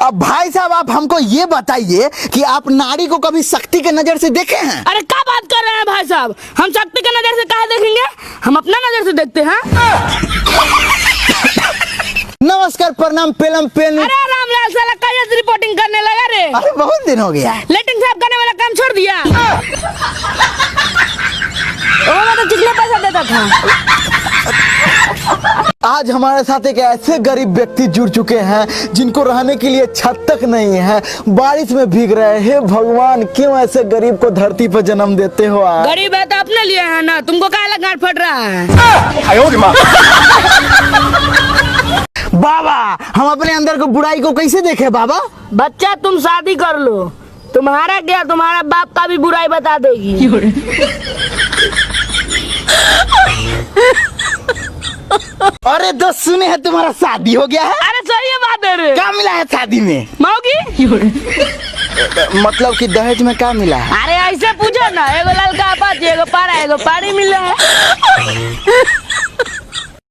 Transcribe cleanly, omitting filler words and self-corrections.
अब भाई साहब आप हमको ये बताइए कि आप नारी को कभी शक्ति के नजर से देखे हैं? अरे क्या बात कर रहे हैं भाई साहब, हम शक्ति के नजर से काहे देखेंगे, हम अपना नजर से देखते हैं। नमस्कार, प्रणाम, पेलम पेन। अरे रामलाल साला कैसे रिपोर्टिंग करने लगा रे? अरे बहुत दिन हो गया। लेटिंग साहब करने वाला काम छोड़ दिया। वो तो कितना पैसा देता था। आज हमारे साथ एक ऐसे गरीब व्यक्ति जुड़ चुके हैं जिनको रहने के लिए छत तक नहीं है, बारिश में भीग रहे हैं। भगवान, क्यों ऐसे गरीब को धरती पर जन्म देते हो आप? गरीब है तो अपने लिए है ना, तुमको काहे लगा गांठ फट रहा है? बाबा, हम अपने अंदर को बुराई को कैसे देखे बाबा? बच्चा तुम शादी कर लो, तुम्हारा क्या, तुम्हारा बाप का भी बुराई बता देगी। अरे दोस्त, सुने हैं तुम्हारा शादी हो गया है? अरे सही है बात है रे। क्या मिला है शादी में? मौगी। मतलब कि दहेज में क्या मिला है? अरे ऐसे पूछो ना, एगो लड़का अपाची, एगो पारा, एगो पारी मिला है।